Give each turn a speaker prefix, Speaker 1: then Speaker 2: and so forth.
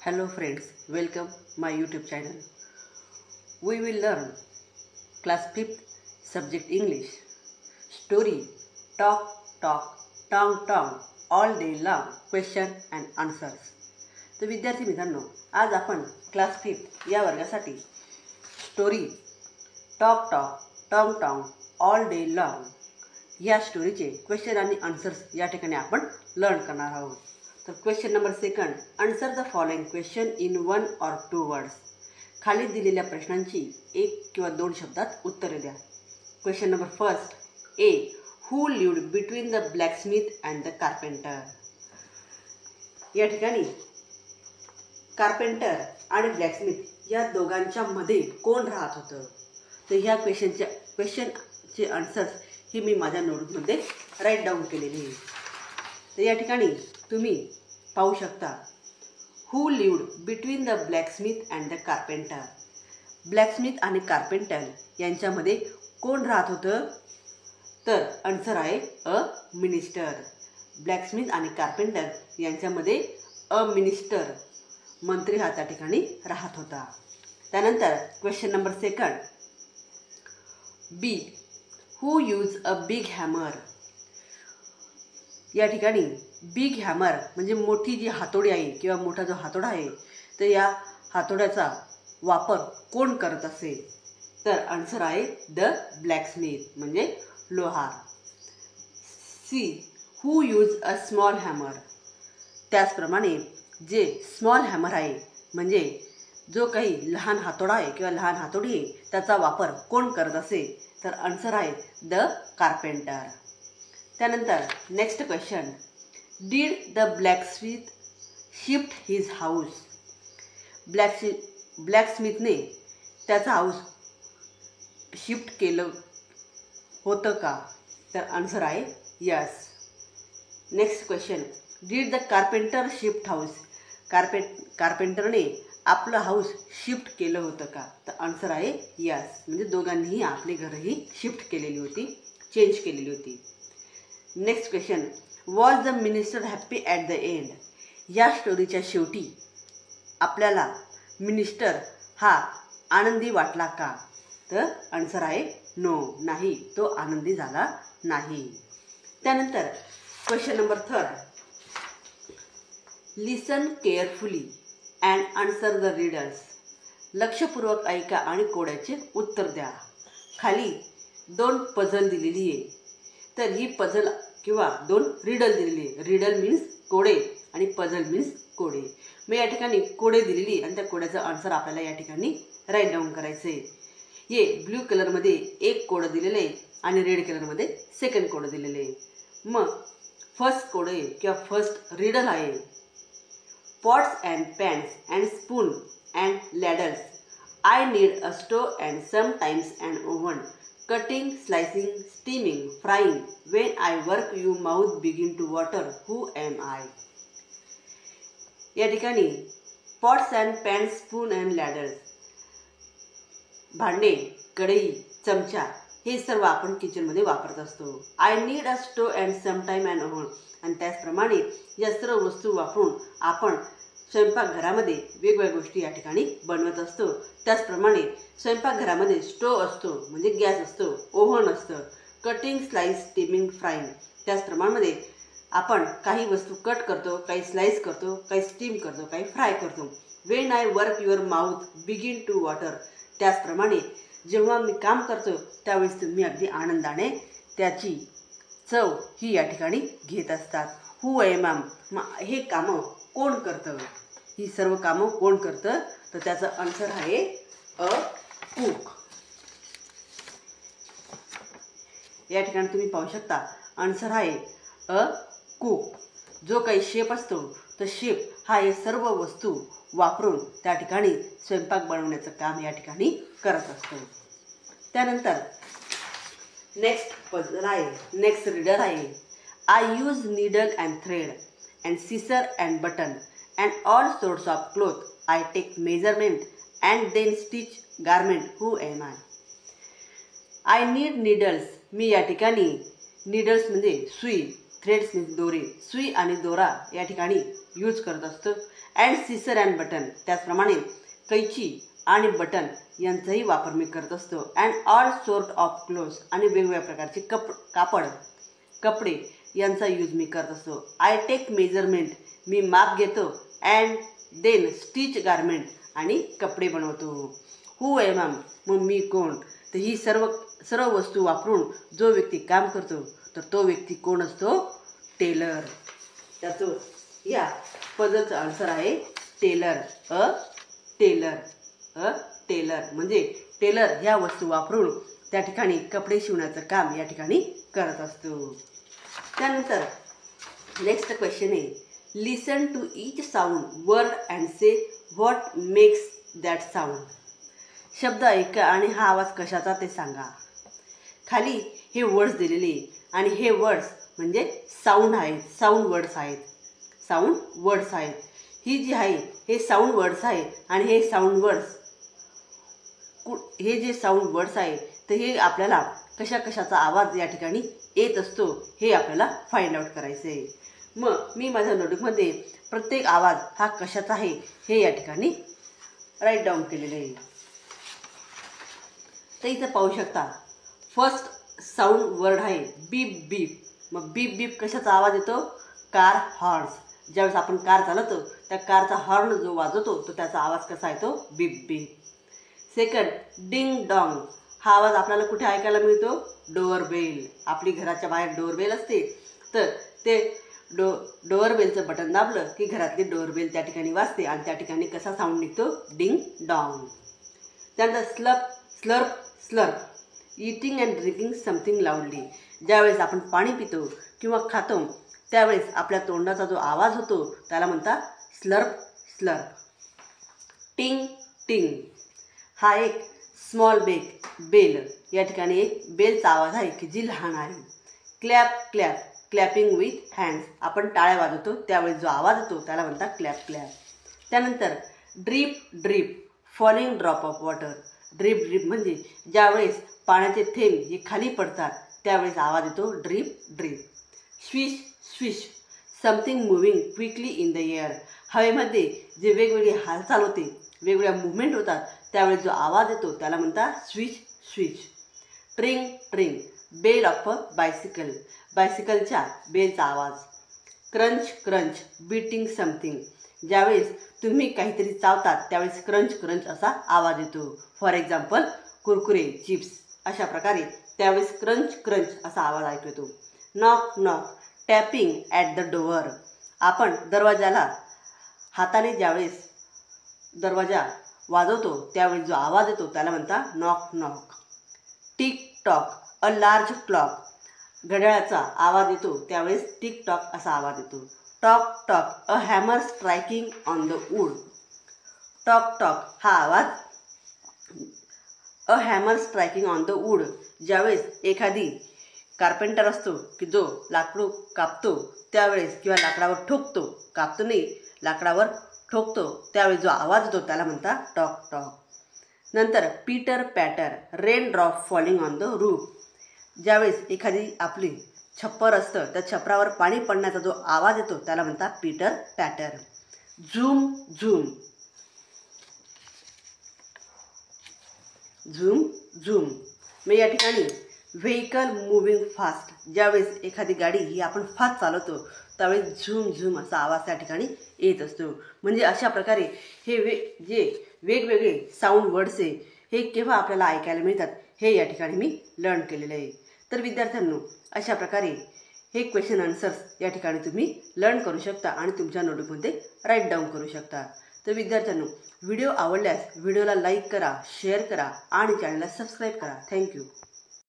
Speaker 1: Hello friends, welcome my YouTube channel. We will learn class 5th subject English. Story, talk, tongue, all day long, question and answers. तर विद्यार्थी मित्रांनो, आज आपण class 5 या वर्गासाठी story, talk, tongue, all day long या स्टोरीचे question आणि answers या ठिकाणी आपण लर्न करणार आहोत. तर question number 2, answer the following question in 1 or 2 words. खाली दिलेल्या प्रश्नांची 1 किंवा 2 शब्दात उत्तरे द्या. Question number 1, A, who lived between the blacksmith and the carpenter. या ठिकाणी कार्पेंटर आणि ब्लॅकस्मिथ या दोघांच्या मध्ये कोण राहत होतं. तर ह्या क्वेश्चनचे आन्सर्स ही मी माझ्या नोटबुकमध्ये राईट डाऊन केलेली आहे. तर या ठिकाणी तुम्ही पाहू शकता, who lived between the blacksmith and the carpenter. Blacksmith आणि कार्पेंटर यांच्यामध्ये कोण राहत होतं. तर आन्सर आहे अ मिनिस्टर. ब्लॅकस्मिथ आणि कार्पेंटर यांच्यामध्ये अ मिनिस्टर, मंत्री हा त्या ठिकाणी राहत होता. त्यानंतर question number 2, B, who use a big hammer. या ठिकाणी बिग हॅमर म्हणजे मोठी जी हातोडी आहे किंवा मोठा जो हातोडा आहे, तर या हातोड्याचा वापर कोण करत असेल. तर आन्सर आहे द ब्लॅकस्मिथ म्हणजे लोहार. See, who use a small hammer. त्याचप्रमाणे जे स्मॉल हॅमर आहे म्हणजे जो काही लहान हातोडा आहे किंवा लहान हातोडी आहे, त्याचा वापर कोण करत असेल. तर आन्सर आहे द कार्पेंटर. त्यानंतर next question, did the blacksmith shift his house. ब्लॅकस्मिथने त्याचा हाऊस शिफ्ट केलं होतं का. तर आन्सर आहे yes. Next question, did the carpenter shift house. कार्पेंटरने आपलं हाऊस शिफ्ट केलं होतं का. तर आन्सर आहे यस. म्हणजे दोघांनीही आपली घरही शिफ्ट केलेली होती, चेंज केलेली होती. Next question, was the minister happy at the end. या स्टोरीच्या शेवटी आपल्याला मिनिस्टर हा आनंदी वाटला का. तर आन्सर आहे नो, नाही, तो आनंदी झाला नाही. त्यानंतर question number 3, listen carefully and answer the riddles. लक्षपूर्वक ऐका आणि कोड्याचे उत्तर द्या. खाली 2 पझल दिलेली आहे. तर ही पझल किंवा 2 रिडल दिलेली आहे. रिडल मीन्स कोडे आणि पझल मीन्स कोडे. मग या ठिकाणी कोडे दिलेली आणि त्या कोड्याचा आन्सर आपल्याला या ठिकाणी राईट डाऊन करायचं आहे. हे ब्ल्यू कलरमध्ये 1 कोडं दिलेलं आहे आणि रेड कलरमध्ये 2nd कोडं दिलेलं आहे. मग फर्स्ट कोड आहे किंवा फर्स्ट रिडल आहे, pots and pans and spoon and ladders. I need a stove and sometimes and oven. Cutting, slicing, steaming, frying. When I work, your mouth begin to water. Who am I? या ठिकाणी pots and pans, spoon and ladders, भांडे, कढई, चमचा हे सर्व आपण किचनमध्ये वापरत असतो. I need a stove and sometime and oven. आणि त्याचप्रमाणे या सर्व वस्तू वापरून आपण स्वयंपाकघरामध्ये वेगवेगळ्या गोष्टी या ठिकाणी बनवत असतो. त्याचप्रमाणे स्वयंपाकघरामध्ये स्टोव असतो म्हणजे गॅस असतो, ओव्हन असतं, कटिंग, स्लाइस, स्टीमिंग, फ्राईंग. त्याचप्रमाणे आपण काही वस्तू कट करतो, काही स्लाइस करतो, काही स्टीम करतो, काही फ्राय करतो. When I work your mouth begin to water. त्याचप्रमाणे जेव्हा मी काम करतो त्यावेळेस तुम्ही अगदी आनंदाने त्याची चव ही या ठिकाणी घेत असतात. हू एम आय. हे कामं कोण करतं, ही सर्व कामं कोण करतं. तर त्याचा आन्सर आहे अ कुक. या ठिकाणी तुम्ही पाहू शकता आन्सर आहे अ कुक. जो काही शेफ असतो तर शेफ हा हे सर्व वस्तू वापरून त्या ठिकाणी स्वयंपाक बनवण्याचं काम या ठिकाणी करत असतो. त्यानंतर नेक्स्ट पझल आहे, नेक्स्ट रीडर आहे, I use needle and thread and scissor and button and all sorts of cloth. I take measurement and then stitch garment. Who am I. I need needles. मी या ठिकाणी needles म्हणजे सुई, threads म्हणजे दोरे, सुई आणि दोरा या ठिकाणी यूज करत असतो. अँड सिसर अँड बटन, त्याचप्रमाणे कैची आणि बटन यांचाही वापर मी करत असतो. And all sort of clothes, आणि वेगवेगळ्या प्रकारचे कपडे यांचा यूज मी करत असतो. आय टेक मेजरमेंट, मी माप घेतो. अँड देन स्टिच गारमेंट, आणि कपडे बनवतो. हू एम आय, मग मी कोण. तर ही सर्व वस्तू वापरून जो व्यक्ती काम करतो तर तो व्यक्ती कोण असतो? टेलर. त्याचं या पझलचं आन्सर आहे टेलर. टेलर म्हणजे टेलर ह्या वस्तू वापरून त्या ठिकाणी कपडे शिवण्याचं काम या ठिकाणी करत असतो. त्यानंतर नेक्स्ट क्वेश्चन आहे, listen to each sound word and say what makes that sound. शब्द ऐका आणि हा आवाज कशाचा ते सांगा. खाली हे वर्ड्स दिलेले आणि हे वर्ड्स म्हणजे साऊंड आहेत, साऊंड वर्ड्स आहेत. ही जी आहे हे साऊंड वर्ड्स आहे आणि हे जे साऊंड वर्ड्स आहे तर हे आपल्याला कशाचा आवाज या ठिकाणी येत असतो हे आपल्याला फाइंड आउट करायचं आहे. मग मी माझ्या नोटबुकमध्ये प्रत्येक आवाज हा कशाचा आहे हे या ठिकाणी राईट डाऊन केलेले आहे. तर इथं पाहू शकता फर्स्ट साऊंड वर्ड आहे बीप बीप. मग बीप बीप कशाचा आवाज येतो? Car horns. ज्यावेळेस आपण कार चालवतो त्या कारचा हॉर्न जो वाजवतो तो त्याचा आवाज कसा येतो? बीप बीप. सेकंड डिंग डॉंग, हा आवाज आपल्याला कुठे ऐकायला मिळतो? डोअरबेल. आपली घराच्या बाहेर डोअरबेल असते तर ते डोअरबेलचं बटन दाबलं की घरातली डोअरबेल त्या ठिकाणी वाजते आणि त्या ठिकाणी कसा साऊंड निघतो? Ding dong. त्यानंतर slurp, eating and drinking something loudly. ज्यावेळेस आपण पाणी पितो किंवा खातो त्यावेळेस आपल्या तोंडाचा जो आवाज होतो त्याला म्हणतात स्लर्प. टिंग टिंग, हा एक स्मॉल बेल. या ठिकाणी एक बेलचा आवाज आहे की जी लहान आहे. क्लॅप, क्लॅपिंग विथ हँड्स, आपण टाळ्या वाजवतो त्यावेळेस जो आवाज येतो त्याला म्हणतात क्लॅप. त्यानंतर drip, falling drop of water. Drip म्हणजे ज्यावेळेस पाण्याचे थेंब हे खाली पडतात त्यावेळेस आवाज येतो drip. Swish, something moving quickly in the air. हवेमध्ये जे वेगवेगळी हालचाल होते, वेगवेगळ्या मुवमेंट होतात त्यावेळेस जो आवाज येतो त्याला म्हणतात switch. Tring, bell of a bicycle, बायसिकलच्या बेलचा आवाज. Crunch, beating something. ज्यावेळेस तुम्ही काहीतरी चावतात त्यावेळेस क्रंच असा आवाज येतो. फॉर एक्झाम्पल कुरकुरे, चिप्स, अशा प्रकारे त्यावेळेस क्रंच असा आवाज ऐकू येतो. Knock, tapping at the door. आपण दरवाजाला हाताने ज्यावेळेस दरवाजा वाजवतो त्यावेळेस जो आवाज येतो त्याला म्हणतात knock. Tick tock, a large clock. घड्याळाचा आवाज येतो त्यावेळेस टिक टॉक असा आवाज येतो. Tock, a hammer striking on the wood. Tock हा आवाज a hammer striking on the wood. ज्यावेळेस एखादी कार्पेंटर असतो की जो लाकूड कापतो त्यावेळेस किंवा लाकडावर ठोकतो, कापतो नाही लाकडावर ठोकतो त्यावेळेस जो आवाज येतो त्याला म्हणतात टॉक. नंतर Peter patter, rain drop falling on the roof. ज्यावेळेस एखादी आपली छप्पर असतं त्या छपरावर पाणी पडण्याचा जो आवाज येतो त्याला म्हणतात पीटर पॅटर. झूम, मग या ठिकाणी व्हेकल मुव्हिंग फास्ट. ज्यावेळेस एखादी गाडी ही आपण फास्ट चालवतो त्यावेळेस झूम असा आवाज त्या ठिकाणी येत असतो. म्हणजे अशा प्रकारे हे जे वेगवेगळे साऊंड वर्ड्स आहे हे केव्हा आपल्याला ऐकायला मिळतात हे या ठिकाणी मी लर्न केलेलं आहे. तर विद्यार्थ्यांनो अशा प्रकारे हे क्वेश्चन आन्सर्स या ठिकाणी तुम्ही लर्न करू शकता आणि तुमच्या नोटबुकमध्ये राईट डाऊन करू शकता. तर विद्यार्थ्यांनो व्हिडिओ आवडल्यास व्हिडिओला लाईक करा, शेअर करा आणि चॅनलला सबस्क्राईब करा. थँक्यू.